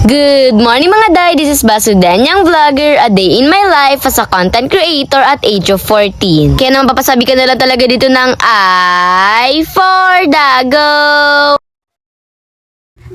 Good morning mga day, this is Basudan, yung vlogger, a day in my life as a content creator at age of 14. Kaya naman papasabi ka na lang talaga dito ng I for Dago!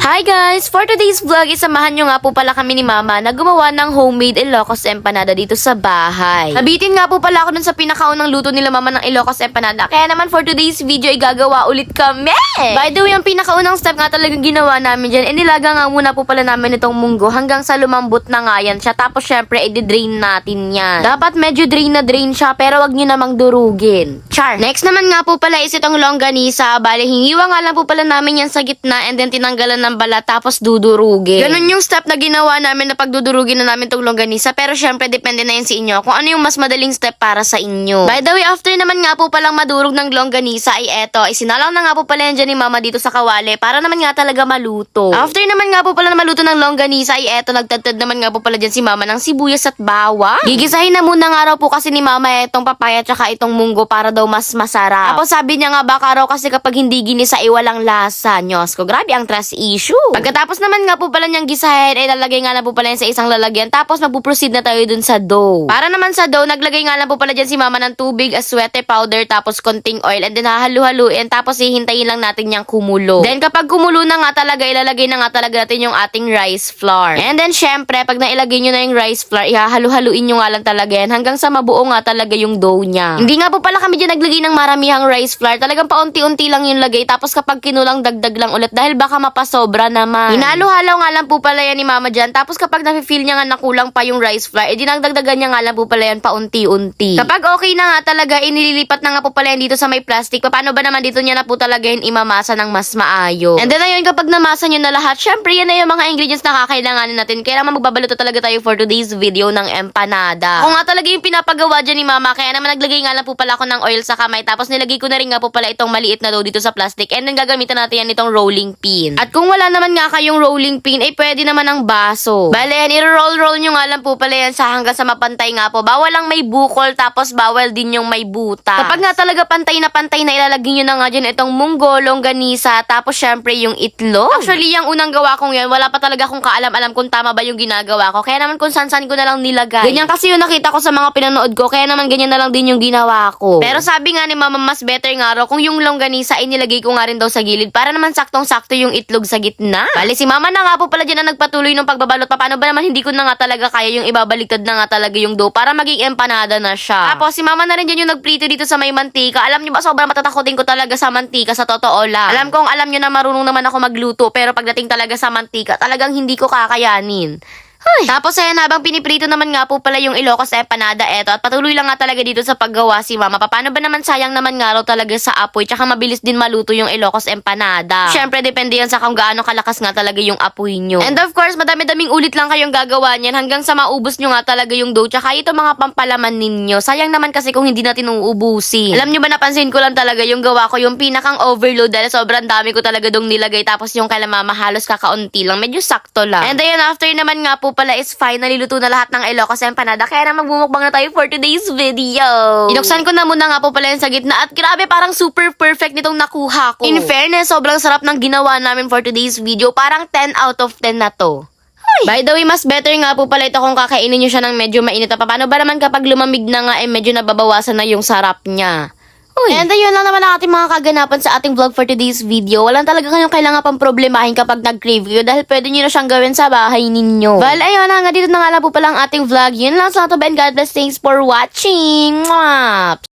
Hi guys! For today's vlog, isamahan nyo nga po pala kami ni Mama na gumawa ng homemade Ilocos Empanada dito sa bahay. Nabitin nga po pala ako dun sa pinakaunang luto nila Mama ng Ilocos Empanada. Kaya naman for today's video, igagawa ulit kami! By the way, ang pinakaunang step nga talagang ginawa namin dyan, nilaga nga muna po pala namin itong munggo hanggang sa lumambot na nga yan siya. Tapos syempre, i-drain natin yan. Dapat medyo drain na drain siya, pero wag nyo namang durugin. Char! Next naman nga po pala is itong longganisa. Bale, hingiwa nga lang po pala namin yan sa gitna and then tinanggalan ng balat tapos dudurugin. Ganun yung step na ginawa namin na pagdudurugin na namin itong longganisa. Pero syempre, depende na yun sa inyo kung ano yung mas madaling step para sa inyo. By the way, after naman nga po palang madurog ng longganisa ay eto, isinalang na nga po pala yan dyan ni Mama dito sa kawali para naman nga talaga maluto. After naman nga po pala na maluto ng longganisa ay eto, nagtadtad naman nga po pala dyan si Mama ng sibuyas at bawang. Gigisahin na muna nga raw po kasi ni Mama itong papaya tsaka itong munggo para daw mas masarap. Tapos sabi niya nga baka raw kasi kapag hindi ginisa ay walang lasa. Nyos ko, grabe ang trust issue. Pagkatapos naman nga po pala niyang gisahin ay lalagay nga na po pala yan sa isang lalagyan tapos magpuproceed na tayo dun sa dough. Para naman sa dough, naglagay nga lang po pala dyan si Mama ng tubig, aswete powder, tapos konting oil and then hahalu-haluin tapos hihintayin lang natin niyang kumulo. Then kapag kumulo na nga talaga, ilalagay na nga talaga natin yung ating rice flour. And then syempre, pag nailagay nyo na yung rice flour, ihahalu-haluin nyo nga lang talaga yan hanggang sa mabuo nga talaga yung dough niya. Hindi nga po pala kami dyan naglagay ng maramihang rice flour, talagang paunti-unti lang yung lagay tapos kapag kinulang dagdag lang ulit dahil baka mapasobra naman. Hinalo-halaw nga lang po pala yan ni Mama dyan tapos kapag nafe-feel niya nga nakulang pa yung rice flour, dinagdagdagan niya nga lang po pala yan paunti-unti. Kapag okay na nga talaga, inililipat na nga po pala yan dito sa may plastic. Paano ba naman dito niya na po talaga yun imamasa ng mas maayos. And then ayun, kapag namasa nyo na lahat, syempre yan na yung mga ingredients na kakailanganin natin. Kaya naman magbabaluto talaga tayo for today's video ng empanada. Ako nga talaga yung pinapagawa dyan ni Mama, kaya naman naglagay nga lang po pala ako ng oil sa kamay. Tapos nilagay ko na rin nga po pala itong maliit na dough dito sa plastic. And then gagamitan natin yan itong rolling pin. At kung wala naman nga kayong rolling pin, ay pwede naman ang baso. Bale yan, i-roll-roll nyo nga lang po pala yan sa hanggang sa mapantay nga po. Bawal lang may bukol, tapos bawal din yung may butas. Kapag nga talaga pantay na ilalagay nyo na nga dyan itong munggo, longganisa, tapos syempre yung itlog. Actually, yung unang gawa kong yan, wala pa talaga akong kaalam-alam kung tama ba yung ginagawa ko. Kaya naman kung san-san ko na lang nilagay. Ganyan kasi yung nakita ko sa mga pinanood ko, kaya naman ganyan na lang din yung ginawa ko. Pero sabi nga ni Mama, mas better nga raw kung yung longganisa ay nilagay ko nga rin daw sa gilid para naman saktong-sakto yung itlog sa gitna. Bale, si Mama na nga po pala dyan na nagpatuloy ng pagbabalot. Paano ba naman hindi ko na nga talaga kaya yung ibabaliktad na nga talaga yung dough para maging empanada na siya. Tapos si Mama na rin dyan yung nagprito dito sa may mantika. Alam niyo ba, sobrang matatakotin ko talaga sa mantika, sa totoo lang. Alam niyo na marunong naman ako magluto, pero pagdating talaga sa mantika, talagang hindi ko kakayanin. Ay. Tapos ayan, habang piniprito naman nga po pala yung Ilocos Empanada eto at patuloy lang nga talaga dito sa paggawa si Mama. Paano ba naman, sayang naman nga raw talaga sa apoy tsaka mabilis din maluto yung Ilocos Empanada. Syempre depende yan sa kung gaano kalakas nga talaga yung apoy nyo. And of course, madami-daming ulit lang kayong gagawa niyan hanggang sa maubos nyo nga talaga yung dough tsaka ito mga pampalaman ninyo. Sayang naman kasi kung hindi natin uubusin. Alam nyo ba, napansin ko lang talaga yung gawa ko yung pinakang overload dahil sobrang dami ko talaga dong nilagay tapos yung kay Mama halos kakaunti lang, medyo sakto lang. And ayun, after naman nga po pala is finally luto na lahat ng Ilocos Empanada. Kaya na magbumukbang na tayo for today's video. Inuksan ko na muna nga po pala yung sa gitna at grabe, parang super perfect nitong nakuha ko. In fairness, sobrang sarap ng ginawa namin for today's video. Parang 10 out of 10 na to. By the way, mas better nga po pala ito kung kakainin nyo siya ng medyo mainit. Paano ba naman kapag lumamig na nga medyo nababawasan na yung sarap niya? And ayun lang naman ang ating mga kaganapan sa ating vlog for today's video. Walang talaga kayong kailangan pang problemahin kapag nag-crave kayo dahil pwede nyo na siyang gawin sa bahay ninyo. Well, ayun, hanggang dito na nga lang po pala ang ating vlog. Yun lang sa ito, Ben. God bless. Thanks for watching. Mwah!